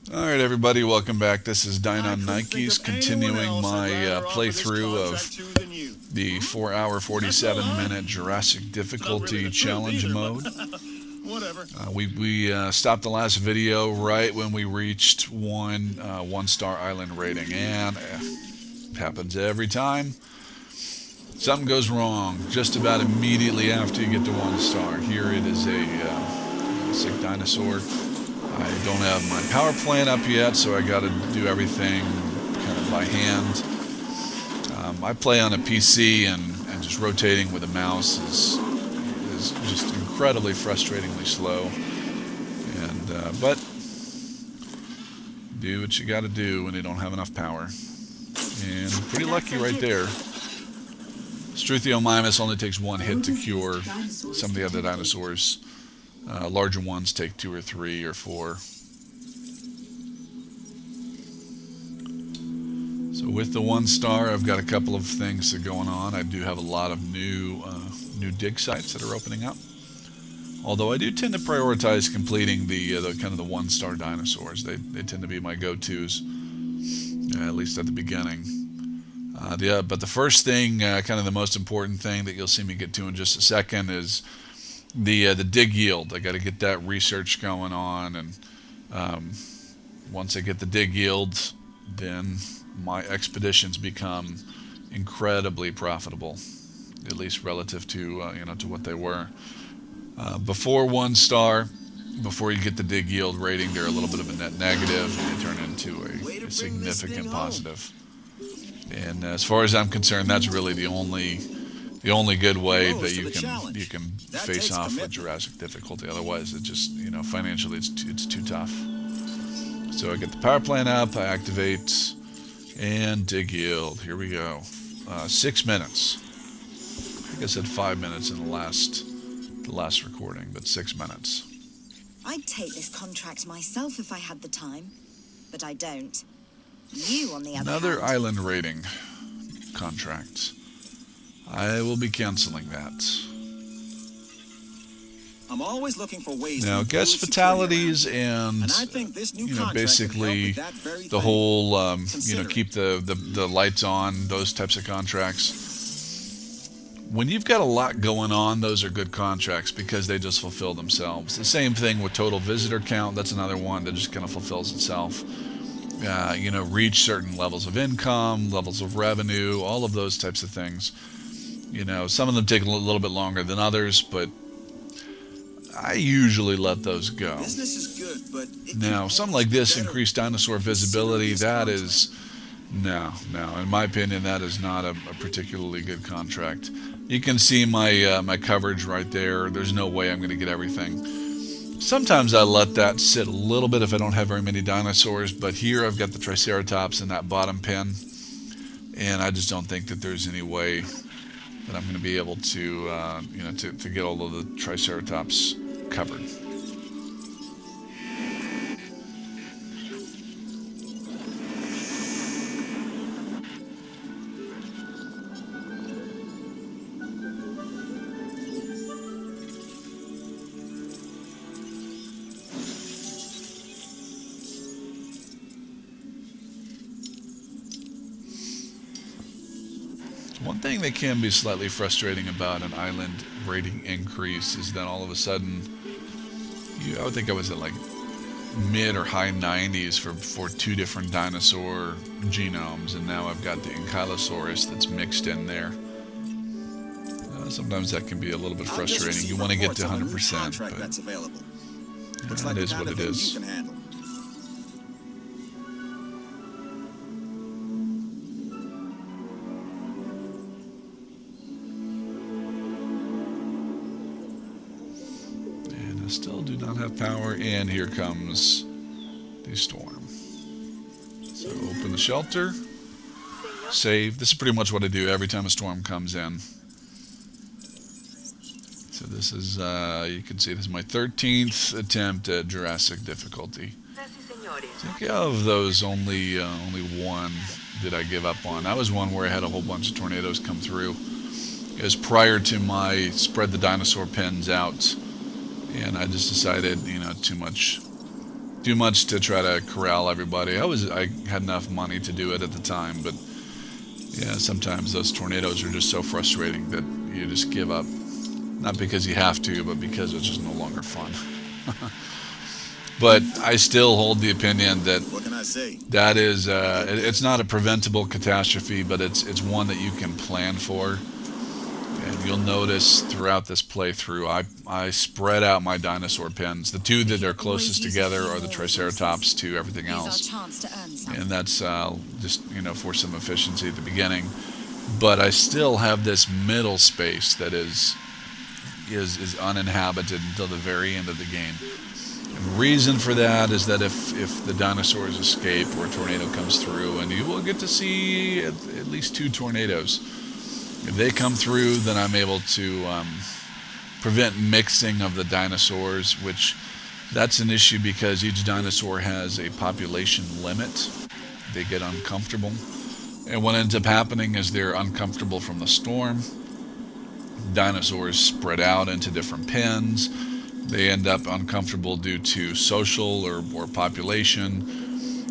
Alright everybody, welcome back. This is Dine on Nikes, continuing my playthrough of the 4 hour 47 minute Jurassic difficulty challenge mode. We stopped the last video right when we reached one star island rating, and it happens every time. Something goes wrong just about immediately after you get to 1 star. Here it is a sick dinosaur. I don't have my power plant up yet, so I got to do everything kind of by hand. I play on a PC, and just rotating with a mouse is just incredibly frustratingly slow. But do what you got to do when you don't have enough power. And pretty lucky right there. Struthiomimus only takes one hit to cure some of the other dinosaurs. Larger ones take 2 or 3 or 4. So with the 1 star, I've got a couple of things that are going on. I do have a lot of new dig sites that are opening up. Although I do tend to prioritize completing the kind of the 1 star dinosaurs. They tend to be my go-tos, at least at the beginning. But the first thing, kind of the most important thing that you'll see me get to in just a second is the dig yield. I got to get that research going on, and once I get the dig yield, then my expeditions become incredibly profitable, at least relative to to what they were before 1 star. Before you get the dig yield rating, they're a little bit of a net negative, and they turn into a significant positive. And as far as I'm concerned, that's really the only good way that you can face off with Jurassic difficulty. Otherwise, it just financially it's too tough. So I get the power plant up, I activate, and dig yield. Here we go. 6 minutes. I think I said 5 minutes in the last recording, but 6 minutes. I'd take this contract myself if I had the time, but I don't. You, on the other hand. Another island rating contract. I will be canceling that. I'm always looking for ways now, guest fatalities and basically the whole keep the lights on, those types of contracts. When you've got a lot going on, those are good contracts because they just fulfill themselves. The same thing with total visitor count. That's another one that just kind of fulfills itself. Reach certain levels of income, levels of revenue, all of those types of things. Some of them take a little bit longer than others, but I usually let those go. Business is good, but now, something like this, increased dinosaur visibility, that is, no, in my opinion, that is not a particularly good contract. You can see my coverage right there. There's no way I'm going to get everything. Sometimes I let that sit a little bit if I don't have very many dinosaurs, but here I've got the Triceratops in that bottom pin, and I just don't think that there's any way that I'm going to be able to, to get all of the Triceratops covered. One thing that can be slightly frustrating about an island rating increase is that all of a sudden, I would think I was at like mid or high 90s for 2 different dinosaur genomes, and now I've got the Ankylosaurus that's mixed in there. Sometimes that can be a little bit frustrating. You want to get to 100%, but that is what it is. I still do not have power, and here comes the storm. So open the shelter, save. This is pretty much what I do every time a storm comes in. So this is, you can see this is my 13th attempt at Jurassic difficulty. I think of those, only one did I give up on. That was one where I had a whole bunch of tornadoes come through. It was prior to my spread the dinosaur pins out. And I just decided, too much do much to try to corral everybody. I had enough money to do it at the time, but yeah, sometimes those tornadoes are just so frustrating that you just give up. Not because you have to, but because it's just no longer fun. But I still hold the opinion that What can I say? that is, it's not a preventable catastrophe, but it's one that you can plan for. And you'll notice throughout this playthrough, I spread out my dinosaur pens. The two that are closest together are the Triceratops to everything Here's our else. chance to earn something. And that's just, for some efficiency at the beginning. But I still have this middle space that is uninhabited until the very end of the game. And the reason for that is that if the dinosaurs escape or a tornado comes through, and you will get to see at least 2 tornadoes. If they come through, then I'm able to prevent mixing of the dinosaurs, which that's an issue because each dinosaur has a population limit. They get uncomfortable. And what ends up happening is they're uncomfortable from the storm. Dinosaurs spread out into different pens. They end up uncomfortable due to social or population.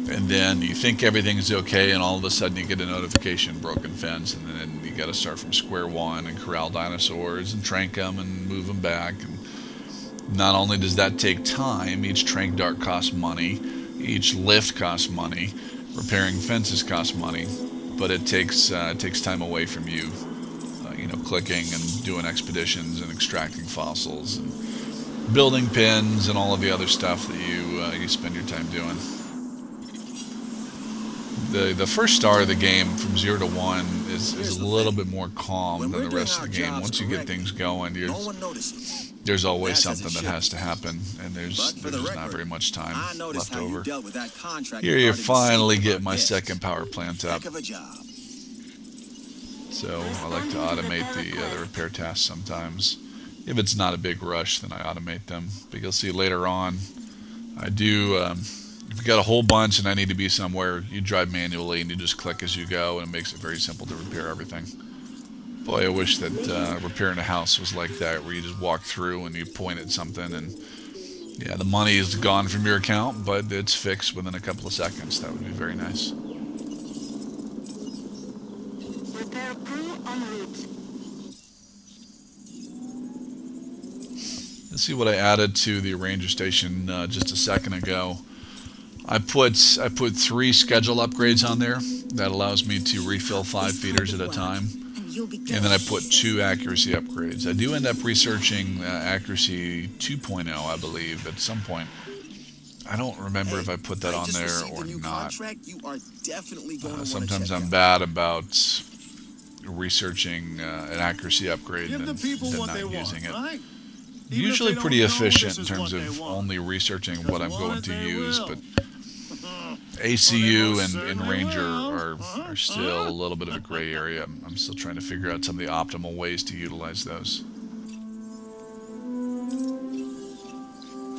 And then you think everything's okay, and all of a sudden you get a notification, broken fence, and then you got to start from square one and corral dinosaurs and trank them and move them back. And not only does that take time, each trank dart costs money, each lift costs money, repairing fences costs money, but it takes time away from you, clicking and doing expeditions and extracting fossils and building pins and all of the other stuff that you spend your time doing. The first star of the game from 0 to 1 is a little bit more calm than the rest of the game. Once you get things going, No one notices. there's always That's as it something that should has to happen, and there's But for the just not record, very much time I noticed left how you over. dealt with that contract. Here you regarding the finally safety of get our my guests. second power plant up. Heck of a job. So I like to automate the repair tasks sometimes. If it's not a big rush, then I automate them. But you'll see later on, I do. If you got a whole bunch and I need to be somewhere, you drive manually and you just click as you go, and it makes it very simple to repair everything. Boy, I wish that repairing a house was like that, where you just walk through and you point at something, and yeah, the money is gone from your account, but it's fixed within a couple of seconds. That would be very nice. Repair crew en route. Let's see what I added to the ranger station just a second ago. I put 3 schedule upgrades on there. That allows me to refill 5 feeders at a time. And you'll be good. And then I put 2 accuracy upgrades. I do end up researching accuracy 2.0, I believe, at some point. I don't remember if I put that I on just there received or a new not. Contract. You are definitely going to want to Sometimes check I'm out. bad about researching an accuracy upgrade Give and the people then what not they want, using it. right? Even if Usually they pretty don't know efficient this in is terms what of they want. only researching Just what I'm want going it, to they use, will. but ACU and certainly Ranger will. are still a little bit of a gray area. I'm still trying to figure out some of the optimal ways to utilize those.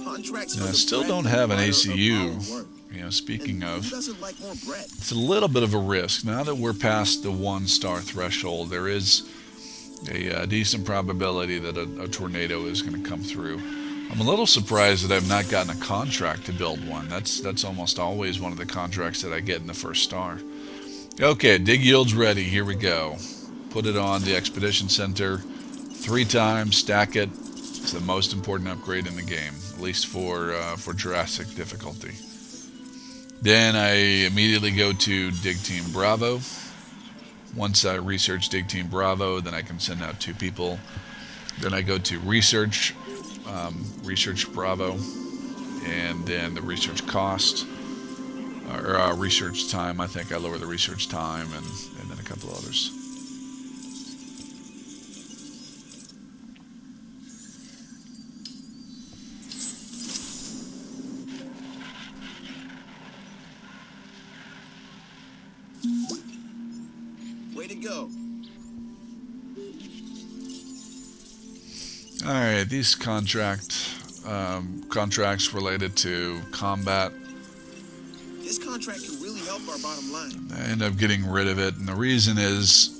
Contracts And for I the still bread don't and have an butter of ACU. our work. Speaking And of, who doesn't like more bread? it's a little bit of a risk. Now that we're past the 1-star threshold, there is a decent probability that a tornado is going to come through. I'm a little surprised that I've not gotten a contract to build one. That's almost always one of the contracts that I get in the first star. Okay, dig yield's ready. Here we go. Put it on the expedition center 3 times, stack it. It's the most important upgrade in the game, at least for Jurassic difficulty. Then I immediately go to Dig Team Bravo. Once I research Dig Team Bravo, then I can send out 2 people. Then I go to Research Bravo, and then the research cost, or research time. I think I lower the research time, and then a couple others. Way to go. All right, these contracts related to combat, This contract can really help our bottom line. I end up getting rid of it, and the reason is,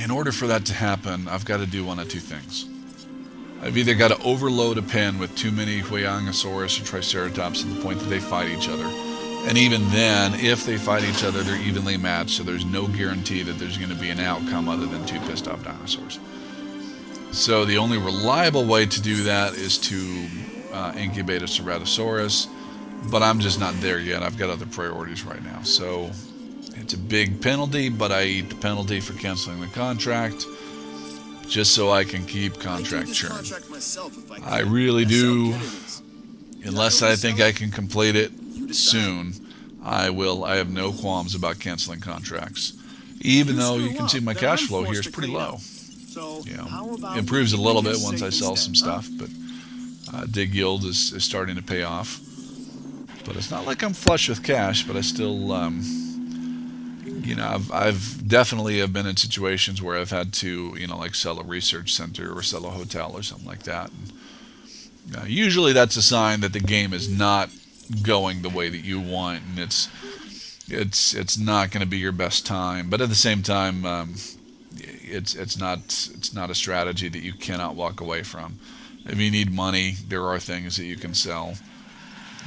in order for that to happen, I've got to do one of 2 things. I've either got to overload a pen with too many Huayangosaurus or Triceratops to the point that they fight each other. And even then, if they fight each other, they're evenly matched, so there's no guarantee that there's going to be an outcome other than two pissed off dinosaurs. So the only reliable way to do that is to incubate a Ceratosaurus, but I'm just not there yet. I've got other priorities right now. So it's a big penalty, but I eat the penalty for canceling the contract just so I can keep contract churn. I really do. Unless I think I can complete it soon, I will. I have no qualms about canceling contracts. Even though you can see my cash flow here is pretty low. You know, improves a little bit once I sell some stuff, but dig yield is starting to pay off. But it's not like I'm flush with cash, but I still, you know, I've definitely have been in situations where I've had to, you know, like sell a research center or sell a hotel or something like that. And, usually that's a sign that the game is not going the way that you want, and it's not going to be your best time. But at the same time, it's not a strategy that you cannot walk away from. If you need money, there are things that you can sell.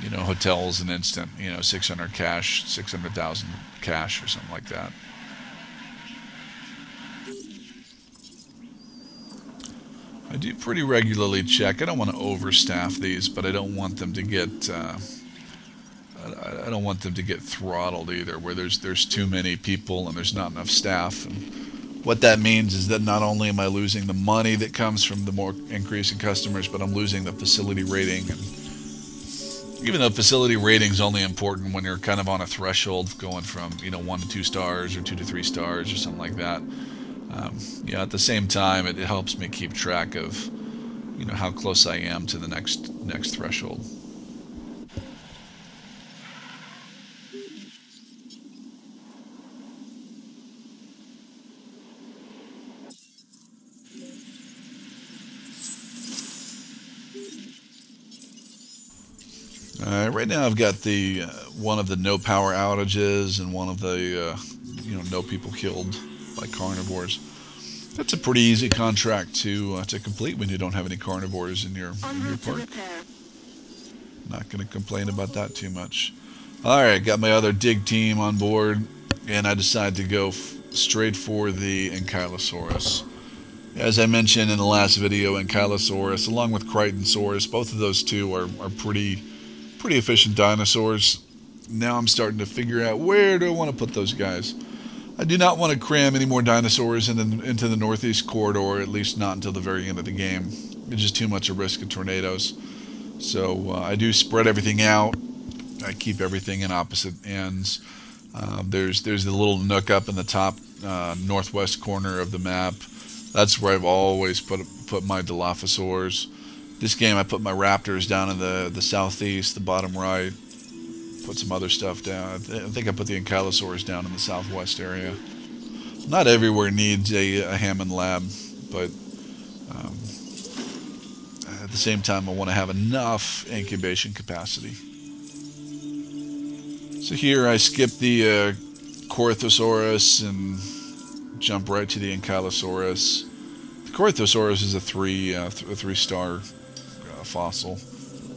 You know, hotels an instant. You know, 600 cash, 600,000 cash, or something like that. I do pretty regularly check. I don't want to overstaff these, but I don't want them to get. I don't want them to get throttled either, where there's too many people and there's not enough staff. And what that means is that not only am I losing the money that comes from the more increase in customers, but I'm losing the facility rating. And even though facility rating is only important when you're kind of on a threshold going from, you know, 1 to 2 stars or 2 to 3 stars or something like that, you know, at the same time it helps me keep track of, you know, how close I am to the next threshold. Right now I've got the one of the no power outages and one of the you know, no people killed by carnivores. That's a pretty easy contract to complete when you don't have any carnivores in your park. Not going to complain about that too much. All right, got my other dig team on board, and I decided to go straight for the Ankylosaurus. As I mentioned in the last video, Ankylosaurus along with Crichtonsaurus, both of those two are pretty efficient dinosaurs. Now I'm starting to figure out where do I want to put those guys. I do not want to cram any more dinosaurs into the northeast corridor, at least not until the very end of the game. It's just too much a risk of tornadoes. So I do spread everything out. I keep everything in opposite ends. There's the little nook up in the top northwest corner of the map. That's where I've always put my Dilophosaurs. This game I put my raptors down in the southeast, the bottom right. Put some other stuff down. I think I put the Ankylosaurs down in the southwest area. Not everywhere needs a Hammond lab, but at the same time I want to have enough incubation capacity. So here I skip the Corythosaurus and jump right to the Ankylosaurus. The Corythosaurus is a three-star fossil,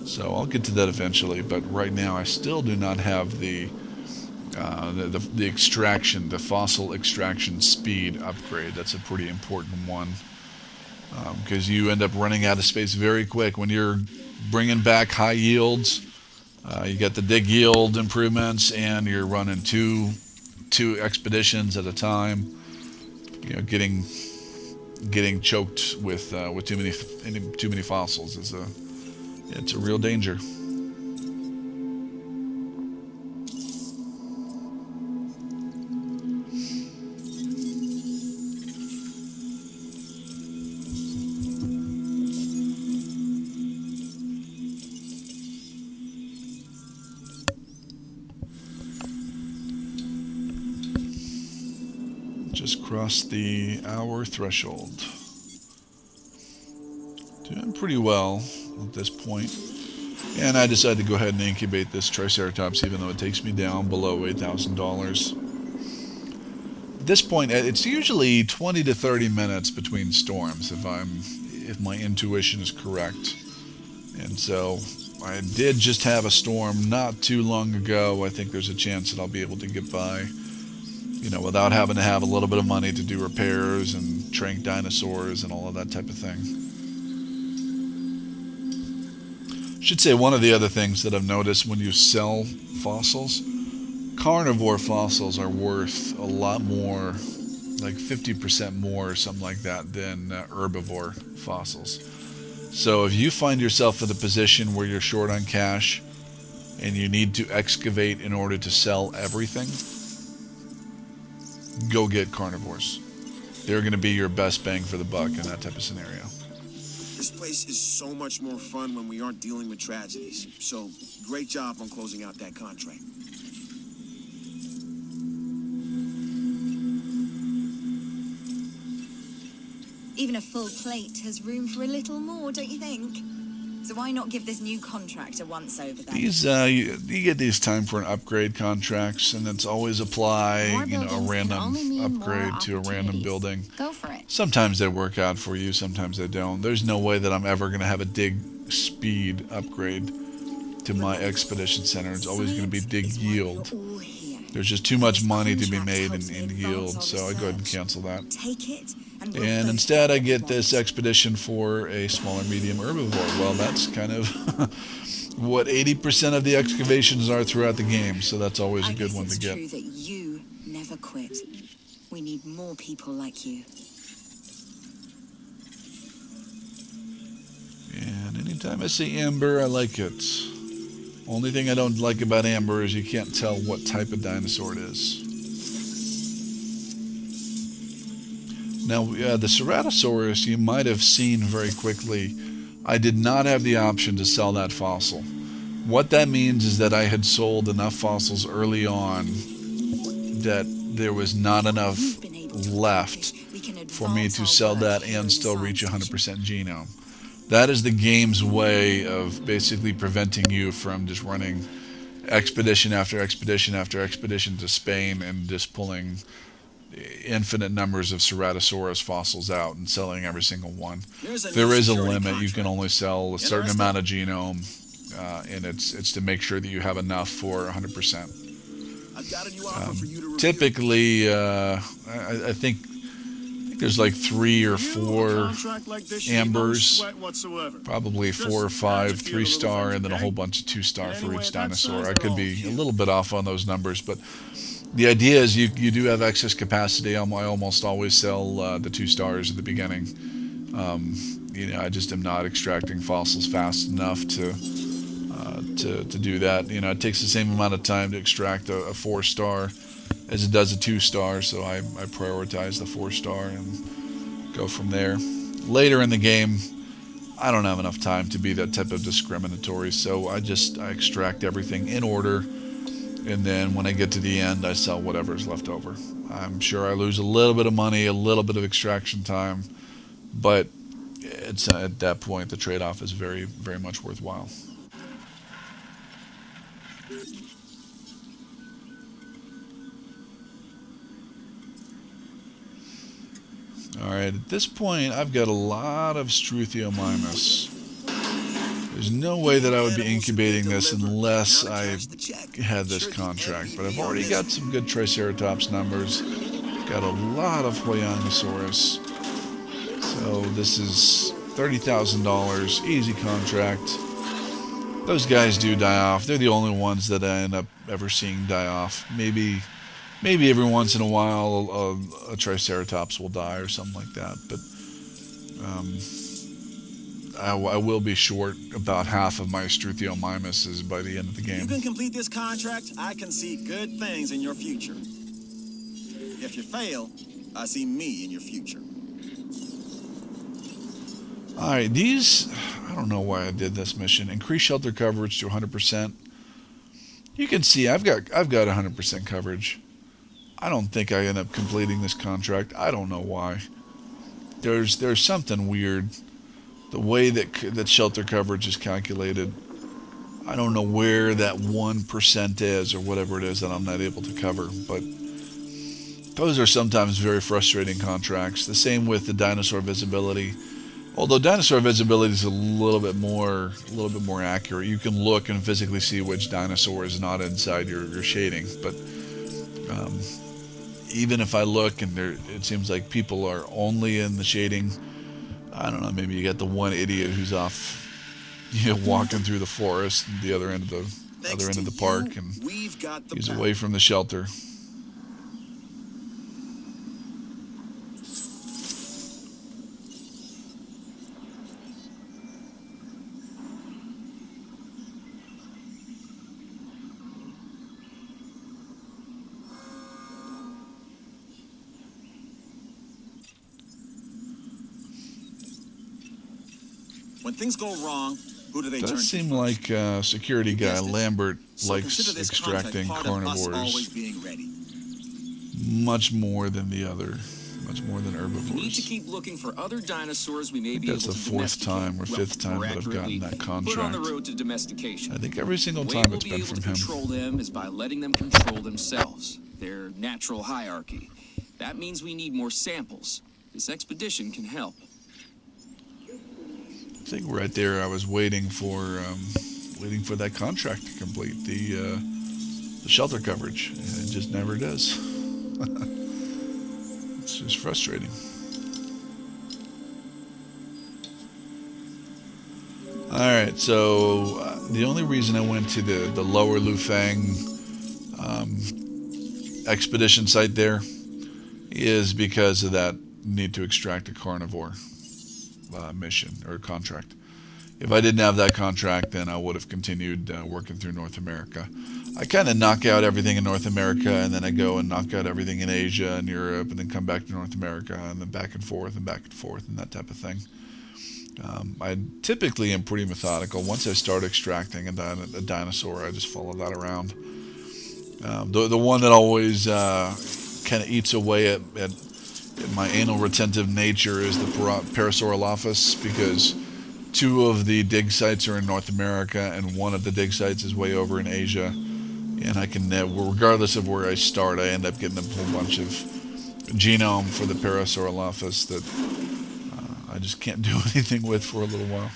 so I'll get to that eventually. But right now, I still do not have the extraction, the fossil extraction speed upgrade. That's a pretty important one because you end up running out of space very quick when you're bringing back high yields. You got the dig yield improvements, and you're running two expeditions at a time. You know, getting choked with too many fossils is it's a real danger. Just crossed the hour threshold. Doing pretty well at this point. And I decided to go ahead and incubate this Triceratops, even though it takes me down below $8,000. At this point, it's usually 20 to 30 minutes between storms. if my intuition is correct. And so I did just have a storm not too long ago. I think there's a chance that I'll be able to get by, without having to have a little bit of money to do repairs and train dinosaurs and all of that type of thing. Should say one of the other things that I've noticed when you sell fossils, carnivore fossils are worth a lot more, like 50% more or something like that, than herbivore fossils. So if you find yourself in a position where you're short on cash and you need to excavate in order to sell everything, go get carnivores. They're going to be your best bang for the buck in that type of scenario. This place is so much more fun when we aren't dealing with tragedies. So, great job on closing out that contract. Even a full plate has room for a little more, don't you think? So why not give this new contract a once-over then? These you get these time for an upgrade contracts, and it's always apply, a random upgrade to a random building. Go for it. Sometimes they work out for you, sometimes they don't. There's no way that I'm ever going to have a dig speed upgrade to my expedition center. It's always going to be dig yield. There's just too much money to be made in yield, so I go ahead and cancel that. Take it. And instead I get this expedition for a smaller medium herbivore. Well, that's kind of what 80% of the excavations are throughout the game, so that's always a good one to get. It's true that you never quit. We need more people like you. And anytime I see amber, I like it. Only thing I don't like about amber is you can't tell what type of dinosaur it is. Now, the Ceratosaurus, you might have seen very quickly, I did not have the option to sell that fossil. What that means is that I had sold enough fossils early on that there was not enough left for me to sell that and still reach 100% genome. That is the game's way of basically preventing you from just running expedition after expedition after expedition to Spain and just pulling infinite numbers of Ceratosaurus fossils out and selling every single one. There is a limit. You can only sell a certain amount of genome, and it's to make sure that you have enough for 100%. Typically, I think there's like 3 or 4 ambers, probably 4 or 5 3-star, and then a whole bunch of 2-star for each dinosaur. I could be a little bit off on those numbers, but the idea is you do have excess capacity. I almost always sell the 2 stars at the beginning. I just am not extracting fossils fast enough to do that. It takes the same amount of time to extract a 4-star as it does a 2-star, so I prioritize the 4-star and go from there. Later in the game, I don't have enough time to be that type of discriminatory, so I extract everything in order. And then when I get to the end, I sell whatever's left over. I'm sure I lose a little bit of money, a little bit of extraction time, but it's at that point the trade-off is very, very much worthwhile. Alright, at this point I've got a lot of Struthiomimus. There's no way that I would be incubating this unless I had this contract, but I've already got some good Triceratops numbers. Got a lot of Hoyanosaurus. So this is $30,000, easy contract. Those guys do die off. They're the only ones that I end up ever seeing die off. Maybe every once in a while a Triceratops will die or something like that, but I will be short about half of my Struthiomimuses by the end of the game. If you can complete this contract, I can see good things in your future. If you fail, I see me in your future. Alright, these, I don't know why I did this mission. Increase shelter coverage to 100%. You can see I've got 100% coverage. I don't think I end up completing this contract. I don't know why. There's something weird. The way that shelter coverage is calculated, I don't know where that 1% is or whatever it is that I'm not able to cover, but those are sometimes very frustrating contracts. The same with the dinosaur visibility. Although dinosaur visibility is a little bit more accurate. You can look and physically see which dinosaur is not inside your shading. But um, even if I look and it seems like people are only in the shading, I don't know. Maybe you got the one idiot who's off, walking through the forest, at the other end of the park, and we've got the he's power. away from the shelter. When things go wrong, who do they turn to? Does seem first? like security guy guessed it. Lambert So likes consider this contract extracting part of us always carnivores being ready. much more than We need to herbivores. keep looking for other dinosaurs we may be That's able the to fourth domesticate. time or fifth time more that I've gotten accurately, that put on contract. the road to domestication. I think every single The way time we'll it's be been able from to him. control them is by letting them control themselves, their natural hierarchy. That means we need more samples. This expedition can help. I think right there I was waiting for that contract to complete the shelter coverage, and it just never does. It's just frustrating. All right, so the only reason I went to the lower Lufang expedition site there is because of that need to extract a carnivore mission or contract. If I didn't have that contract, then I would have continued working through North America. I kind of knock out everything in North America, and then I go and knock out everything in Asia and Europe, and then come back to North America, and then back and forth and back and forth, and that type of thing. I typically am pretty methodical. Once I start extracting a dinosaur, I just follow that around. The one that always kind of eats away at my anal retentive nature is the Parasaurolophus, because two of the dig sites are in North America and one of the dig sites is way over in Asia, and I can regardless of where I start, I end up getting a whole bunch of genome for the Parasaurolophus that I just can't do anything with for a little while.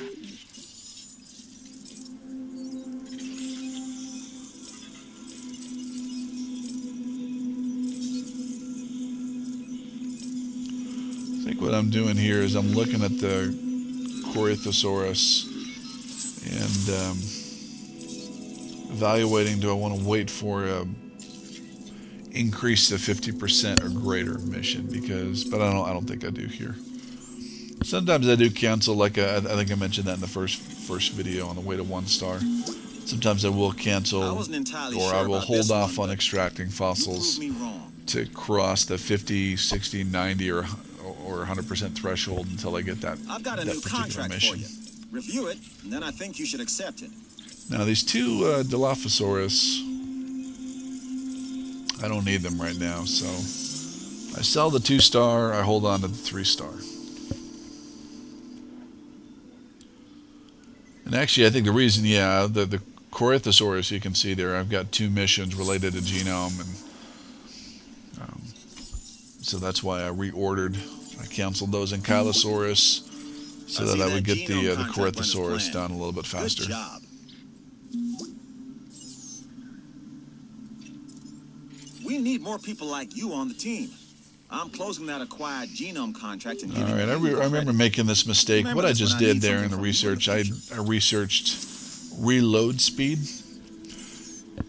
I think what I'm doing here is I'm looking at the Corythosaurus and evaluating, do I want to wait for a increase to 50% or greater mission, but I don't think I do here. Sometimes I do cancel, like I think I mentioned that in the first video on the way to 1 star. Sometimes I will cancel, I wasn't entirely or sure I will about hold this off one, on but extracting you fossils proved me wrong. to cross the 50, 60, 90, or 100% threshold until I get that I've got a that new particular contract mission. for you. Review it, and then I think you should accept it. Now these two Dilophosaurus, I don't need them right now, so I sell the 2 star, I hold on to the 3 star. And actually, I think the reason, the Corythosaurus you can see there, I've got 2 missions related to genome, and so that's why I reordered. I canceled those in Kylosaurus so that I would get the Corythosaurus done a little bit faster. Good job. We need more people like you on the team. I'm closing that acquired genome contract and All giving right, I you remember credit. making this mistake. Remember What I this just when I did need there in something the from you in research, the I researched reload speed.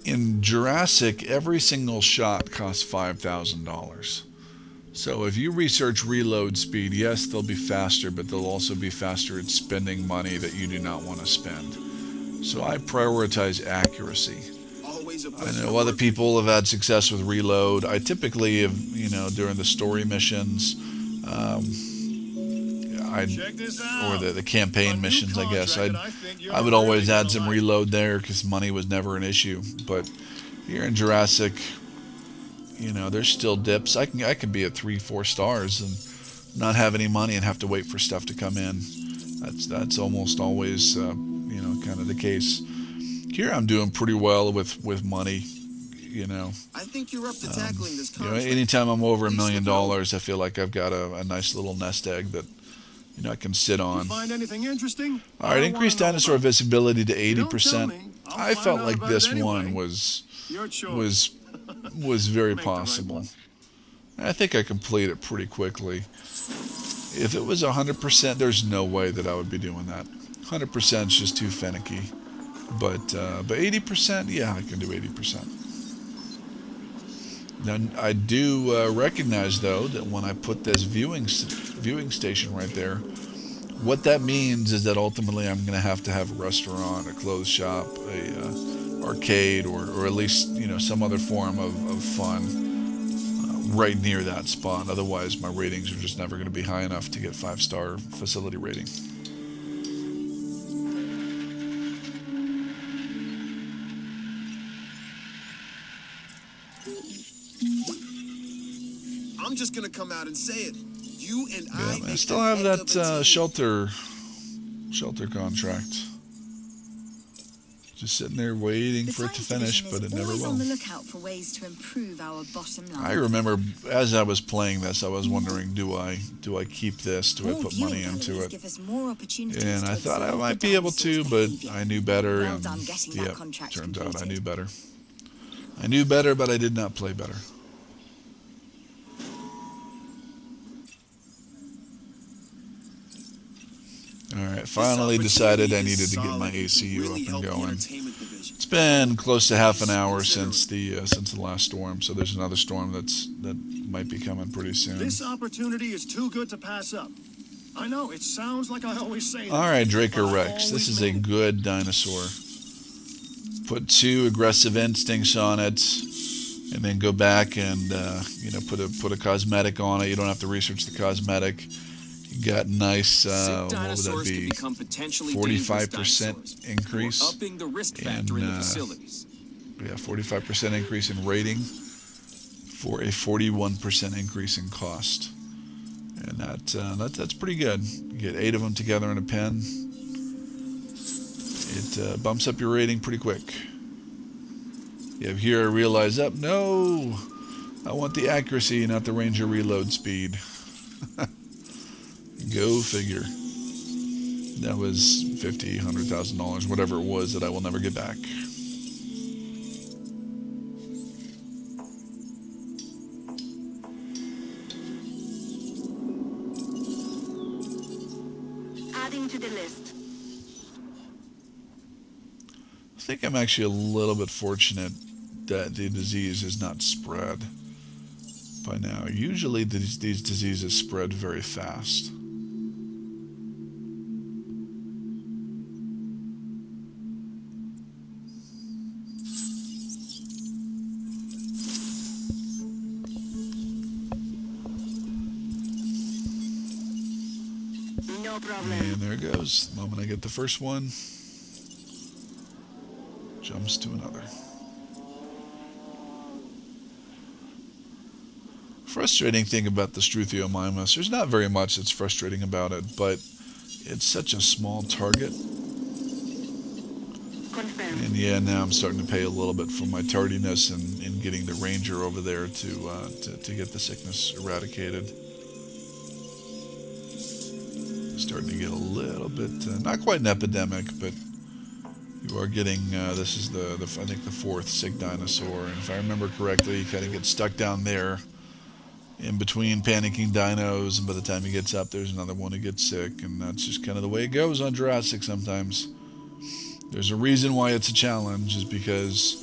In Jurassic, every single shot costs $5,000. So if you research reload speed, yes, they'll be faster, but they'll also be faster at spending money that you do not want to spend. So I prioritize accuracy. Always a I pleasure know to other work people have had success with reload. I typically have, during the story missions, or the campaign missions, I guess, I would always add some reload there because money was never an issue. But here in Jurassic, there's still dips. I can be at 3-4 stars and not have any money and have to wait for stuff to come in. That's almost always kind of the case. Here I'm doing pretty well with money. I think you're up to tackling this contract. Anytime I'm over $1 Please million, look it over. I feel like I've got a nice little nest egg that I can sit on. Find anything interesting? All right, increase dinosaur visibility to 80%. I felt like this one Your choice. was very Make the right possible. one. I think I complete it pretty quickly. If it was 100%, there's no way that I would be doing that. 100% is just too finicky. But 80%, yeah, I can do 80%. Now, I do recognize, though, that when I put this viewing station right there, what that means is that ultimately I'm going to have a restaurant, a clothes shop, a arcade, or at least some other form of fun right near that spot. Otherwise, my ratings are just never going to be high enough to get 5-star facility rating. I'm just gonna come out and say it. You and Yeah, I make still a have heck that of a team. shelter contract. Just sitting there waiting The for it to science finish, division but is it never always will. on the lookout for ways to improve our bottom line. I remember as I was playing this, I was wondering, do I keep this? Do I More put viewing money into galleries it? give us more opportunities And to I thought I observe might the be able to, dinosaurs' but behavior. I knew better. Well And done getting that yep, contract turns out I completed. knew better. I knew better, but I did not play better. All right, finally decided I needed to get my ACU up and going. It's been close to half an hour since the last storm, so there's another storm that might be coming pretty soon. This opportunity is too good to pass up. I know, it sounds like I always say that. All right, Draco but I Rex, this always is a mean it. good dinosaur. Put 2 aggressive instincts on it, and then go back and put a cosmetic on it. You don't have to research the cosmetic. You got nice, Sick what would that dinosaurs can be? become potentially dangerous 45% dinosaurs. increase. We're upping the risk factor in the in, facilities. Yeah, 45% increase in rating for a 41% increase in cost. And that's pretty good. You get 8 of them together in a pen. It bumps up your rating pretty quick. You have here realize up. No, I want the accuracy, not the ranger reload speed. Go figure. That was $50,000, $100,000, whatever it was that I will never get back. Adding to the list. I think I'm actually a little bit fortunate that the disease is not spread by now. Usually these diseases spread very fast. No problem. And there it goes. The moment I get the first one, jumps to another. Frustrating thing about the Struthiomimus, there's not very much that's frustrating about it, but it's such a small target. Confirmed. And yeah, now I'm starting to pay a little bit for my tardiness in getting the ranger over there to get the sickness eradicated. Starting to get a little bit, not quite an epidemic, but you are getting, this is I think the 4th sick dinosaur, and if I remember correctly, you kind of get stuck down there in between panicking dinos, and by the time he gets up, there's another one who gets sick, and that's just kind of the way it goes on Jurassic sometimes. There's a reason why it's a challenge, is because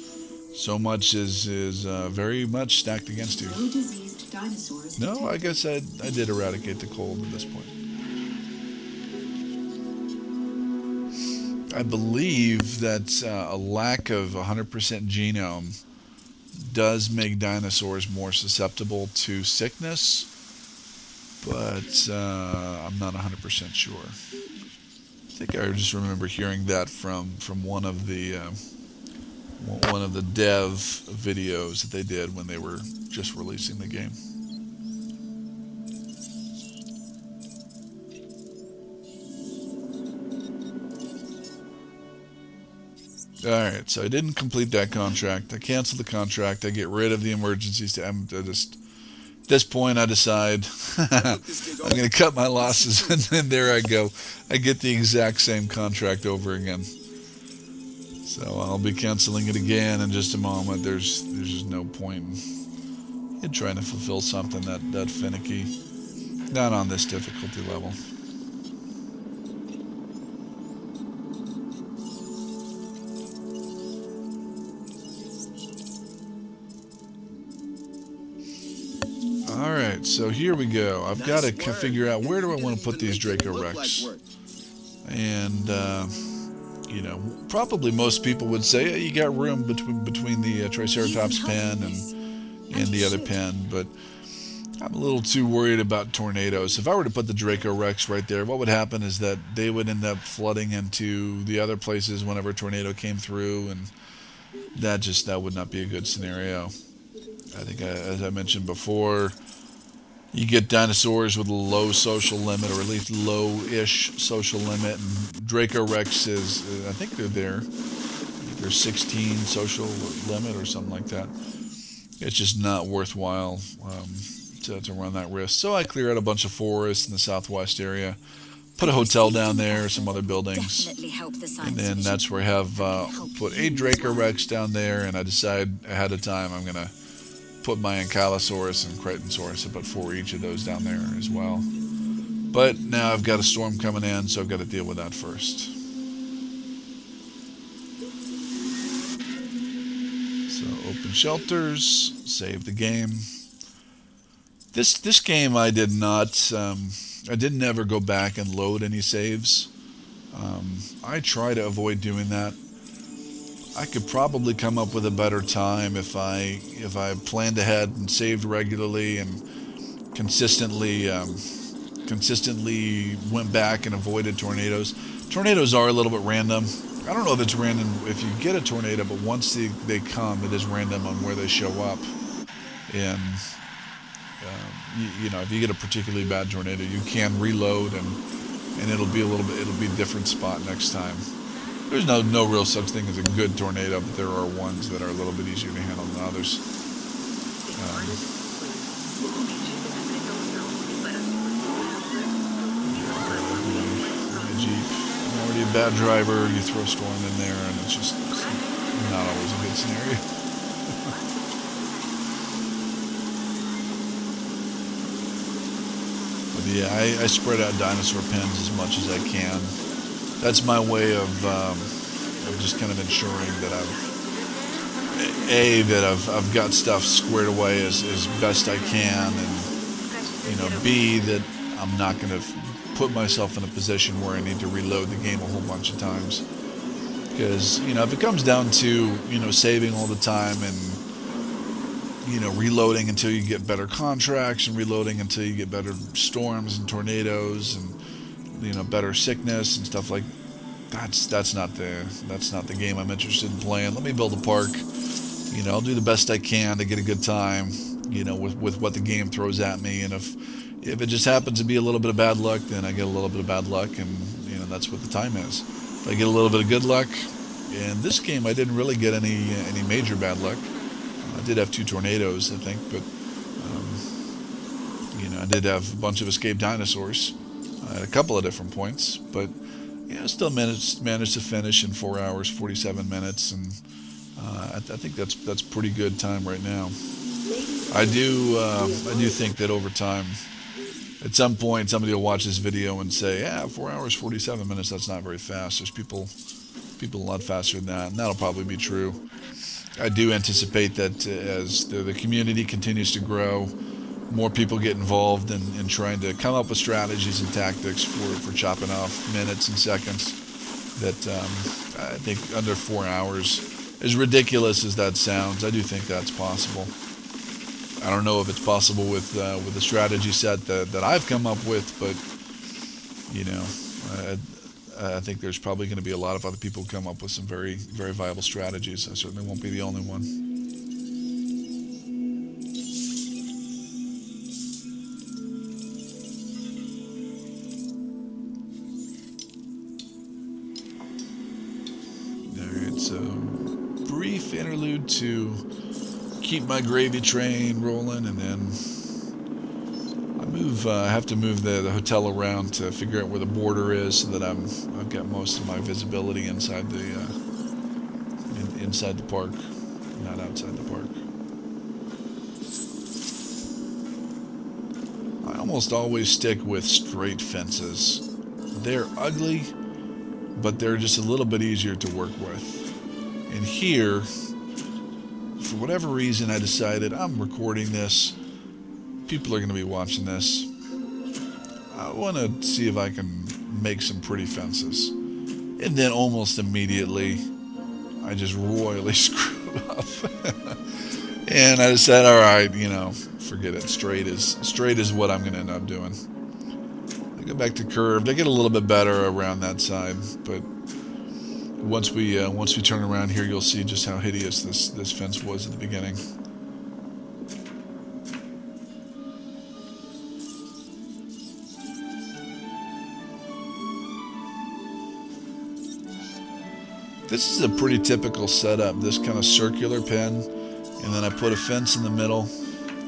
so much is very much stacked against you. No diseased dinosaurs. No, I guess I did eradicate the cold at this point. I believe that a lack of 100% genome does make dinosaurs more susceptible to sickness, but I'm not 100% sure. I think I just remember hearing that from one of the dev videos that they did when they were just releasing the game. Alright, so I didn't complete that contract. I canceled the contract. I get rid of the emergencies. I just At this point, I decide I'm going to cut my losses, and then there I go. I get the exact same contract over again. So I'll be canceling it again in just a moment. There's just no point in trying to fulfill something that finicky. Not on this difficulty level. Alright, so here we go. I've got to figure out where do I want to put these Draco Rex. And, you know, probably most people would say you got room between the Triceratops pen and the other pen, but I'm a little too worried about tornadoes. If I were to put the Draco Rex right there, what would happen is that they would end up flooding into the other places whenever a tornado came through, and that would not be a good scenario. I think, as I mentioned before, you get dinosaurs with a low social limit, or at least low-ish social limit, and Draco Rex is, I think they're there. They're 16 social limit or something like that. It's just not worthwhile to run that risk. So I clear out a bunch of forests in the southwest area, put a hotel down there, some other buildings, and then that's where I have put a Draco Rex down there, and I decide ahead of time I'm going to put my Ankylosaurus and Crichtonsaurus, I put 4 each of those down there as well. But now I've got a storm coming in, so I've got to deal with that first. So open shelters, save the game. This game I did not, I didn't ever go back and load any saves. I try to avoid doing that. I could probably come up with a better time if I planned ahead and saved regularly and consistently went back and avoided tornadoes. Tornadoes are a little bit random. I don't know if it's random if you get a tornado, but once they come, it is random on where they show up. And you know, if you get a particularly bad tornado, you can reload and it'll be a different spot next time. There's no real such thing as a good tornado, but there are ones that are a little bit easier to handle than others. Jeep. I'm already a bad driver, you throw a storm in there, and it's not always a good scenario. But yeah, I spread out dinosaur pens as much as I can. That's my way of just kind of ensuring that I've got stuff squared away as best I can, and you know, B, that I'm not going to put myself in a position where I need to reload the game a whole bunch of times. Because, you know, if it comes down to, you know, saving all the time and, you know, reloading until you get better contracts and reloading until you get better storms and tornadoes and, you know, better sickness and stuff like that's not the game I'm interested in playing. Let me build a park. You know, I'll do the best I can to get a good time, you know, with what the game throws at me, and if it just happens to be a little bit of bad luck, then I get a little bit of bad luck, and you know, that's what the time is. If I get a little bit of good luck, in this game I didn't really get any major bad luck. I did have 2 tornadoes, I think, but you know, I did have a bunch of escaped dinosaurs at a couple of different points, but you know, still managed to finish in 4 hours 47 minutes, and I think that's pretty good time right now. I do think that over time, at some point, somebody will watch this video and say, "Yeah, 4 hours 47 minutes. That's not very fast." There's people a lot faster than that, and that'll probably be true. I do anticipate that as the community continues to grow, more people get involved in trying to come up with strategies and tactics for chopping off minutes and seconds. That I think under 4 hours, as ridiculous as that sounds, I do think that's possible. I don't know if it's possible with the strategy set that I've come up with, but you know, I think there's probably going to be a lot of other people who come up with some very, very viable strategies. I certainly won't be the only one. Alright, so brief interlude to keep my gravy train rolling, and then have to move the hotel around to figure out where the border is, so that I've got most of my visibility inside the inside the park, not outside the park. I almost always stick with straight fences. They're ugly, but they're just a little bit easier to work with. And here, for whatever reason, I decided I'm recording this. People are going to be watching this. I want to see if I can make some pretty fences. And then almost immediately, I just royally screwed up. And I decided, all right, you know, forget it. Straight is what I'm going to end up doing. I go back to curved. I get a little bit better around that side, but once we turn around here, you'll see just how hideous this fence was at the beginning. This is a pretty typical setup, this kind of circular pen, and then I put a fence in the middle.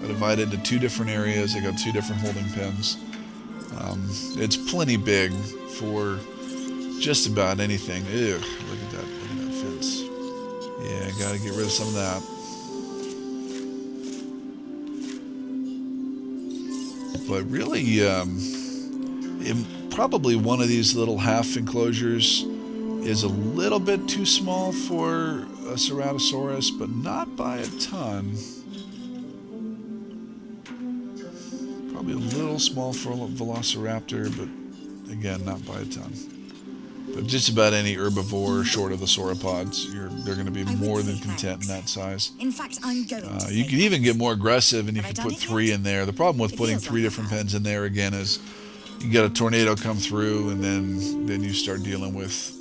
I divide it into two different areas. I got two different holding pens. It's plenty big for just about anything. Ew, look at that fence. Yeah, gotta get rid of some of that. But really, probably one of these little half enclosures is a little bit too small for a Ceratosaurus, but not by a ton. Probably a little small for a Velociraptor, but again, not by a ton. But just about any herbivore short of the sauropods, they're going to be more than content in that size. In fact, I'm going to you can even get more aggressive, and you But I can done put it 3 in there. The problem with It putting feels 3 like different that. pens in there again is you get a tornado come through, and then you start dealing with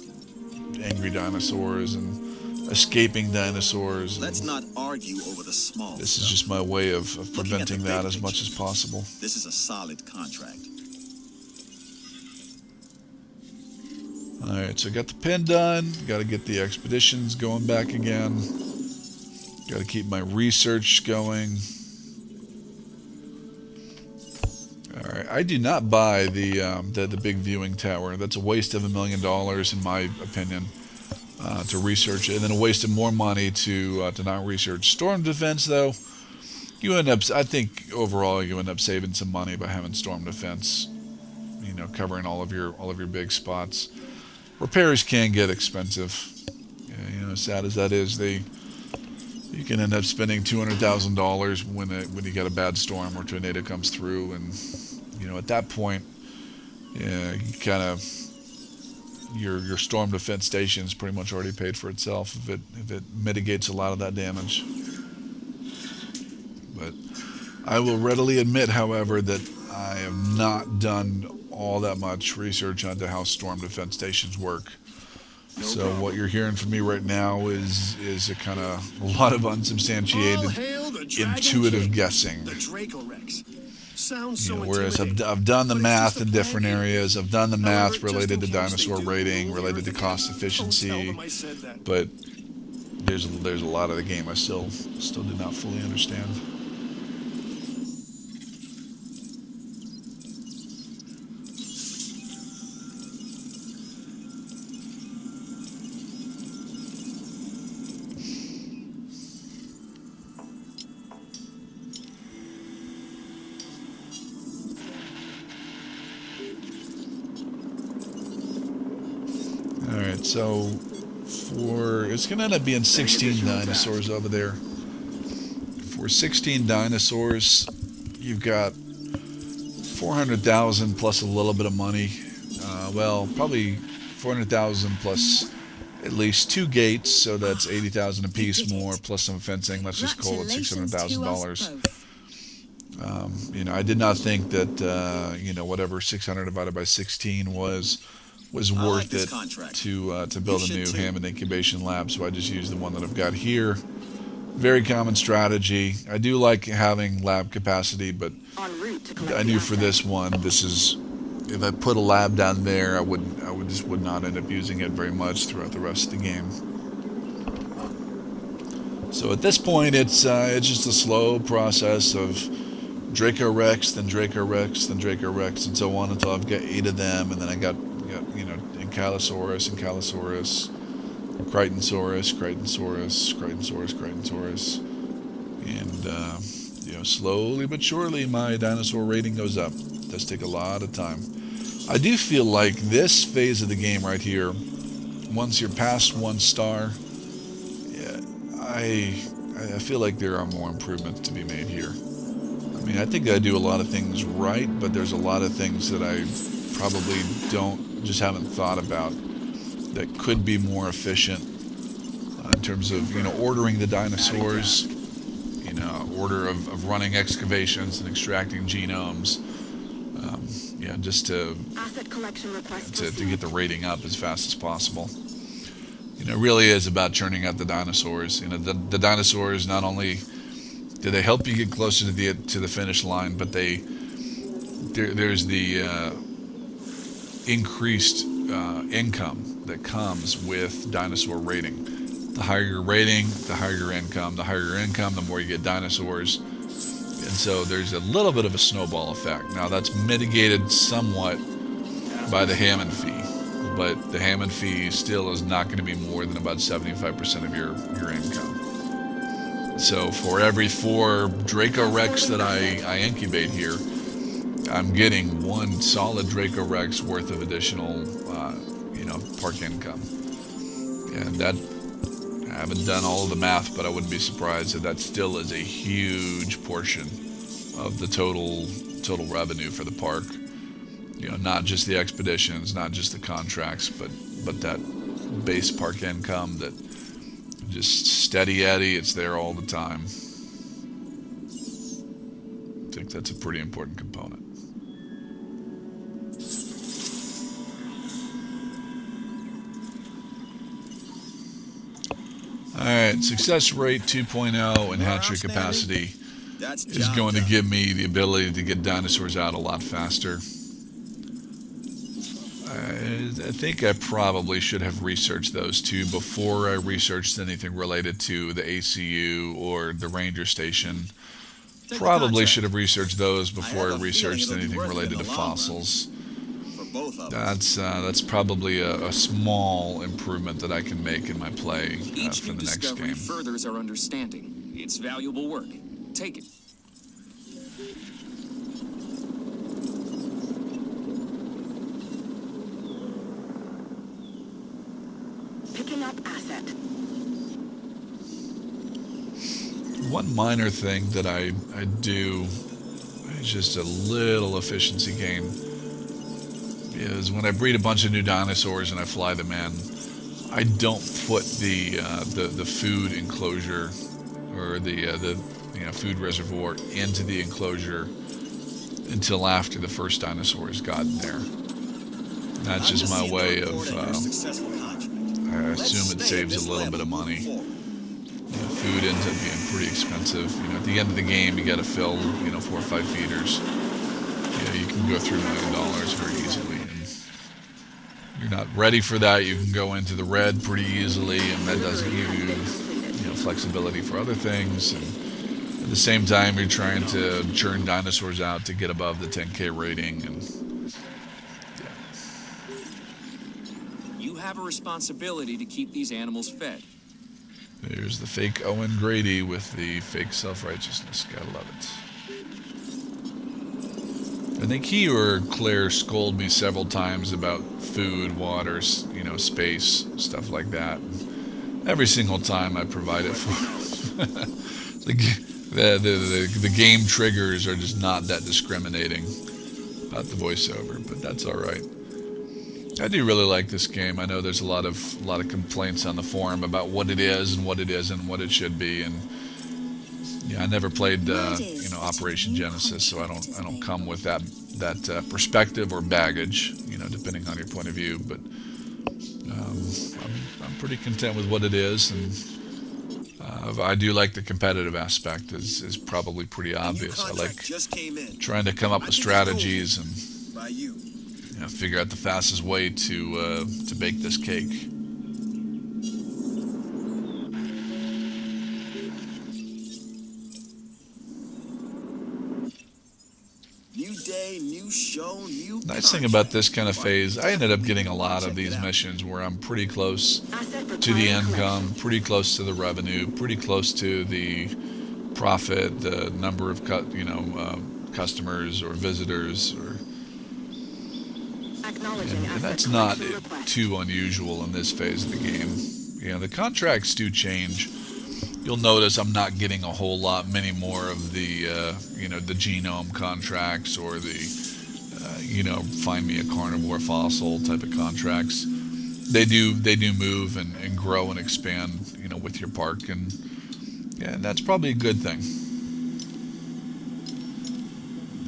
angry dinosaurs and escaping dinosaurs. Let's not argue over the small This is stuff. just my way of Looking at preventing the that big as much picture. as possible. This is a solid contract. Alright, so I got the pen done. Got to get the expeditions going back again. Got to keep my research going. Alright, I do not buy the big viewing tower. That's a waste of $1 million in my opinion, to research it, and then a waste of more money to not research. Storm defense, though, you end up, I think overall you end up saving some money by having storm defense. You know, covering all of your big spots. Repairs can get expensive. Yeah, you know, as sad as that is, you can end up spending $200,000 when you get a bad storm or tornado comes through, and you know, at that point, yeah, you kind of your storm defense station's pretty much already paid for itself if it mitigates a lot of that damage. But I will readily admit, however, that I have not done all that much research onto how storm defense stations work. So what you're hearing from me right now is a kind of a lot of unsubstantiated, intuitive guessing. The Dracorex. Sounds You so know, whereas I've intimidating. done the But it's math just a in different plan. areas. I've done the However, math just related in to case they dinosaur do rating, rule related to the cost earth, efficiency. don't tell them I said that. But there's a lot of the game I still do not fully understand. Alright, so it's going to end up being 16 dinosaurs over there. For 16 dinosaurs, you've got 400,000 plus a little bit of money. Well, probably 400,000 plus at least 2 gates, so that's 80,000 a piece more, plus some fencing. Let's just call it $600,000. You know, I did not think that you know, whatever 600 divided by 16 was worth this it contract. to build a You new should too. Hammond incubation lab, so I just used the one that I've got here. Very common strategy. I do like having lab capacity, but En route to collect I the knew for asset. this one, if I put a lab down there, I would not end up using it very much throughout the rest of the game. So at this point, it's just a slow process of Draco Rex, then Draco Rex, then Draco Rex, and so on until I've got 8 of them, and then I got Ankylosaurus, Crichtonsaurus, and slowly but surely my dinosaur rating goes up. It does take a lot of time. I do feel like this phase of the game right here, once you're past 1 star, yeah, I feel like there are more improvements to be made here. I mean, I think I do a lot of things right, but there's a lot of things that I probably just haven't thought about that could be more efficient in terms of, ordering the dinosaurs, order of running excavations and extracting genomes, just to Asset collection request to get the rating up as fast as possible. It really is about churning out the dinosaurs. The dinosaurs, not only do they help you get closer to the finish line, but there's the increased income that comes with dinosaur rating. The higher your rating, the higher your income. The higher your income, the more you get dinosaurs. And so there's a little bit of a snowball effect. Now that's mitigated somewhat by the Hammond fee, but the Hammond fee still is not going to be more than about 75% of your income. So for every 4 Draco Rex that I incubate here, I'm getting 1 solid Draco Rex worth of additional, park income. And that, I haven't done all of the math, but I wouldn't be surprised that still is a huge portion of the total revenue for the park. Not just the expeditions, not just the contracts, but that base park income that just steady Eddie, it's there all the time. I think that's a pretty important component. Alright, success rate 2.0 and hatchery capacity is going to give me the ability to get dinosaurs out a lot faster. I think I probably should have researched those 2 before I researched anything related to the ACU or the ranger station. Probably should have researched those before I researched anything related to fossils. That's probably a small improvement that I can make in my play Each for new the next discovery game. furthers our understanding. It's valuable work. Take it. Picking up asset. One minor thing that I do is just a little efficiency gain is when I breed a bunch of new dinosaurs and I fly them in, I don't put the food enclosure or the food reservoir into the enclosure until after the first dinosaur has gotten there. That's just my way of. I assume it saves a little bit of money. Food ends up being pretty expensive. At the end of the game, you got to fill 4 or 5 feeders. You can go through $1 million very easily. You're not ready for that, you can go into the red pretty easily, and that does give you, flexibility for other things. And at the same time, you're trying to churn dinosaurs out to get above the 10K rating. And You have a responsibility to keep these animals fed. there's the fake Owen Grady with the fake self-righteousness. Gotta love it. I think he or Claire scolded me several times about food, water, space, stuff like that. And every single time I provide it for the game triggers are just not that discriminating about the voiceover, but that's all right. I do really like this game. I know there's a lot of complaints on the forum about what it is and what it isn't, and what it should be, and I never played Operation Genesis, so I don't come with that perspective or baggage, depending on your point of view. But I'm pretty content with what it is, and I do like the competitive aspect. is probably pretty obvious. I like trying to come up with strategies and figure out the fastest way to bake this cake. day, new show, new Nice thing about this kind of phase, I ended up getting a lot of these missions where I'm pretty close Asset to the requiring income, collection. pretty close to the revenue, pretty close to the profit, the number of customers or visitors, Acknowledging and asset that's not collection request. too unusual in this phase of the game. The contracts do change. You'll notice I'm not getting a whole lot many more of the the genome contracts or the find me a carnivore fossil type of contracts. They do move and grow and expand with your park, and that's probably a good thing.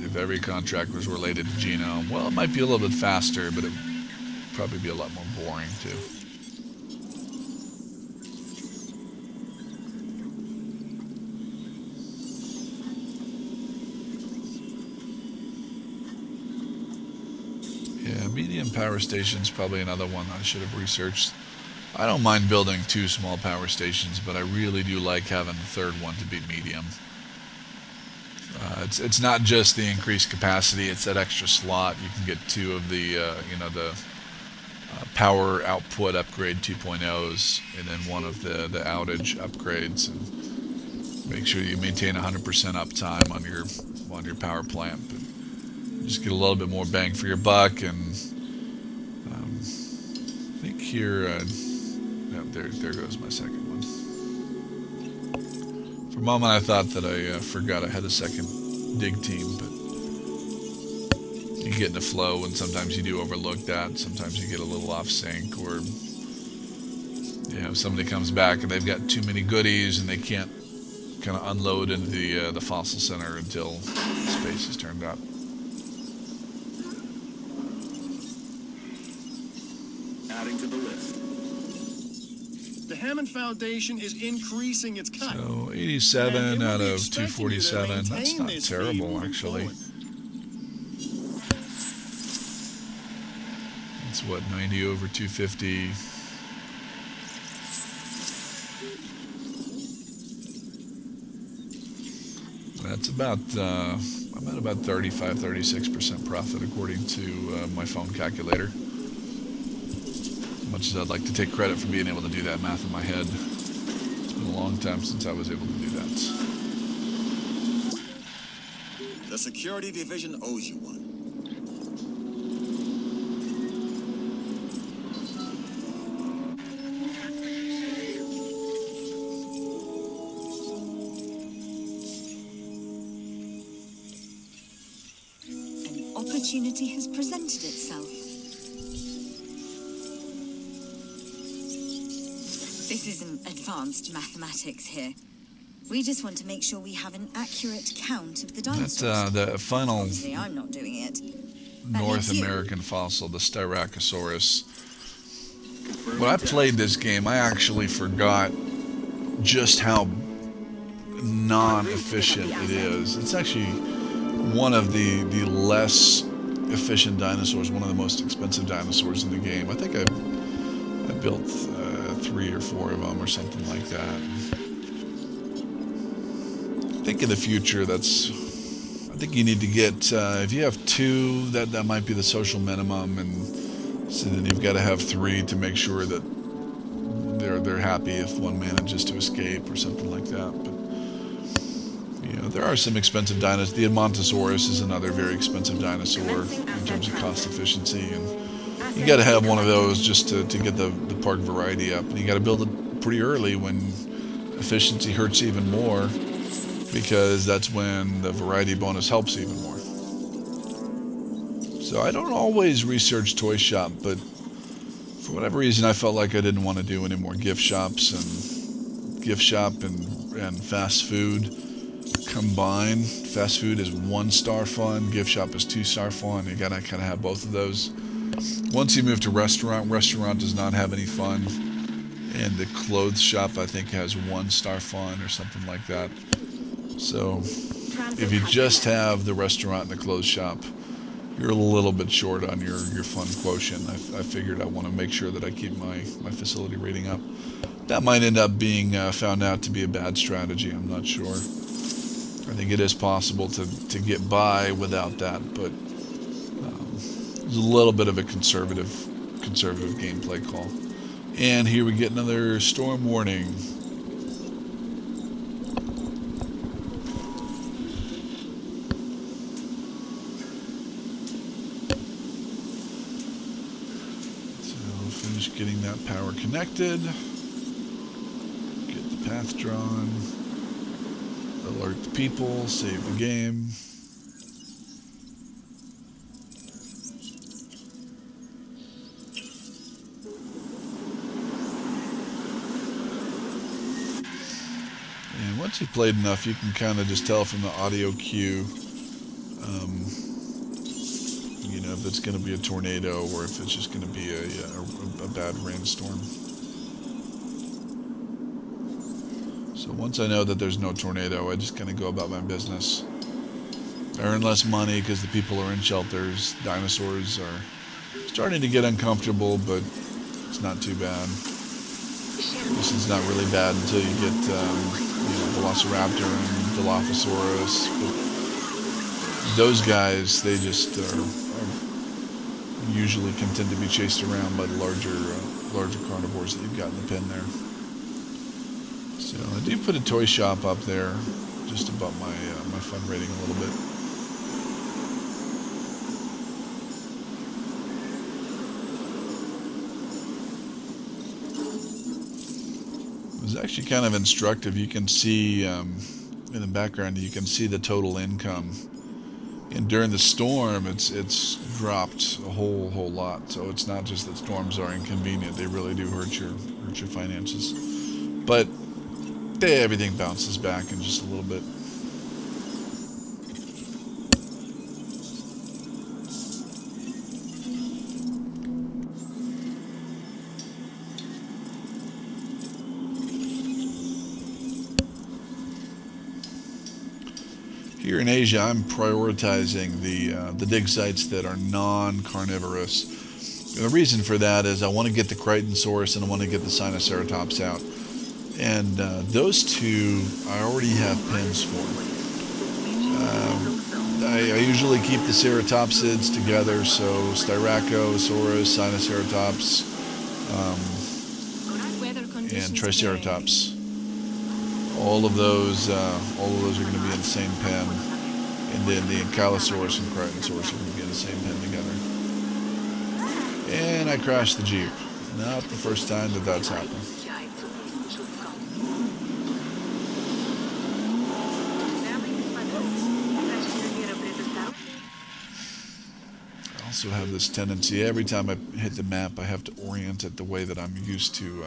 If every contract was related to genome, well, it might be a little bit faster, but it would probably be a lot more boring too. Yeah, medium power stations probably another one I should have researched. I don't mind building 2 small power stations, but I really do like having the third one to be medium. It's not just the increased capacity; it's that extra slot. You can get 2 of the power output upgrade 2.0s, and then 1 of the outage upgrades, and make sure you maintain 100% uptime on your power plant. But just get a little bit more bang for your buck, and I think here, there goes my second one. For a moment, I thought that I forgot I had a second dig team, but you get in the flow, and sometimes you do overlook that. Sometimes you get a little off sync, or if somebody comes back and they've got too many goodies and they can't kind of unload into the fossil center until space is turned up. Adding to the list. The Hammond Foundation is increasing its cut. So 87 And it out will be of expecting you to 247. That's maintain not this speed terrible, moving actually. forward. It's what, 90 over 250. That's about I'm at about 35-36% profit according to my phone calculator. As much as I'd like to take credit for being able to do that math in my head, it's been a long time since I was able to do that. The security division owes you one. An opportunity has presented itself. This isn't advanced mathematics here. We just want to make sure we have an accurate count of the That's dinosaurs. the final Obviously, I'm not doing it. North you. American fossil, the Styracosaurus. When I played this game, I actually forgot just how non-efficient it is. It's actually one of the less efficient dinosaurs, one of the most expensive dinosaurs in the game. I think I built 3 or 4 of them or something like that. I think in the future, I think you need to get, if you have 2, that might be the social minimum, and so then you've got to have 3 to make sure that they're happy if one manages to escape or something like that. But there are some expensive dinosaurs. The Edmontosaurus is another very expensive dinosaur in terms of cost efficiency, and you got to have one of those just to get the park variety up. And you got to build it pretty early when efficiency hurts even more, because that's when the variety bonus helps even more. So I don't always research Toy Shop, but for whatever reason I felt like I didn't want to do any more gift shops, and gift shop and fast food combined. Fast food is 1-star fun, gift shop is 2-star fun. You gotta kind of have both of those. Once you move to restaurant does not have any fun, and the clothes shop I think has 1-star fun or something like that. So if you just have the restaurant and the clothes shop, you're a little bit short on your fun quotient. I figured I want to make sure that I keep my facility rating up. That might end up being found out to be a bad strategy. I'm not sure. I think it is possible to get by without that, but It's a little bit of a conservative gameplay call. And here we get another storm warning. Finish getting that power connected, get the path drawn, alert the people, save the game. And once you've played enough, you can kind of just tell from the audio cue you know, if it's going to be a tornado or if it's just going to be a bad rainstorm. So once I know that there's no tornado, I just kind of go about my business. I earn less money because the people are in shelters. Dinosaurs are starting to get uncomfortable, but it's not too bad. This is not really bad until you get you know, Velociraptor and Dilophosaurus. But those guys, they just are usually content to be chased around by the larger carnivores that you've got in the pen there. So I do put a toy shop up there, just above my fun rating a little bit. It was actually kind of instructive. You can see in the background, you can see the total income. And during the storm, it's dropped a whole lot. So it's not just that storms are inconvenient; they really do hurt your finances. But everything bounces back in just a little bit. Here in Asia, I'm prioritizing the dig sites that are non-carnivorous. And the reason for that is I want to get the Crichtonsaurus and I want to get the Sinoceratops out. And those two I already have pins for. I usually keep the ceratopsids together, so Styracosaurus, Sinoceratops, and Triceratops. All of those are going to be in the same pen, and then the Ankylosaurus and Crichtonsaurus are going to be in the same pen together. And I crashed the Jeep. Not the first time that that's happened. I also have this tendency, every time I hit the map, I have to orient it the way that I'm used to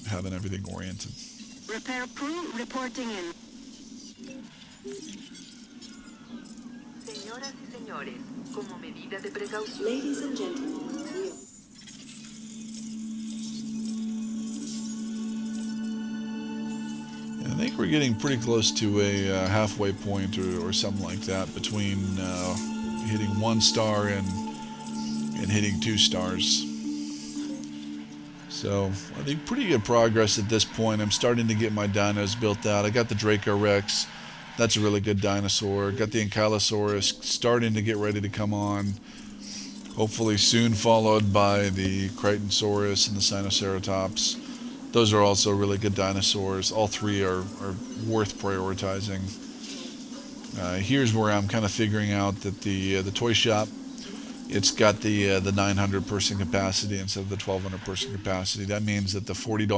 having everything oriented. Repair crew reporting in. Señoras y señores, como medida de precaución. Ladies and gentlemen, I think we're getting pretty close to a halfway point or something like that between hitting 1 star and hitting 2 stars. So I think pretty good progress at this point. I'm starting to get my dinos built out. I got the Draco Rex. That's a really good dinosaur. Got the Ankylosaurus starting to get ready to come on. Hopefully soon followed by the Crichtonsaurus and the Sinoceratops. Those are also really good dinosaurs. All three are worth prioritizing. Here's where I'm kind of figuring out that the toy shop, it's got the 900 person capacity instead of the 1200 person capacity. That means that the $40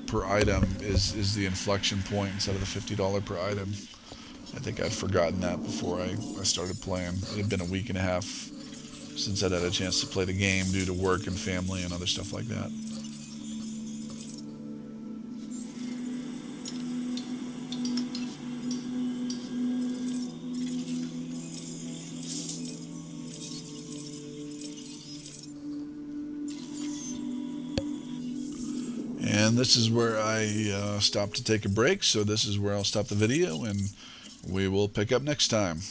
per item is the inflection point instead of the $50 per item. I think I'd forgotten that before I started playing. It had been a week and a half since I'd had a chance to play the game due to work and family and other stuff like that. And this is where I stop to take a break, so this is where I'll stop the video, and we will pick up next time.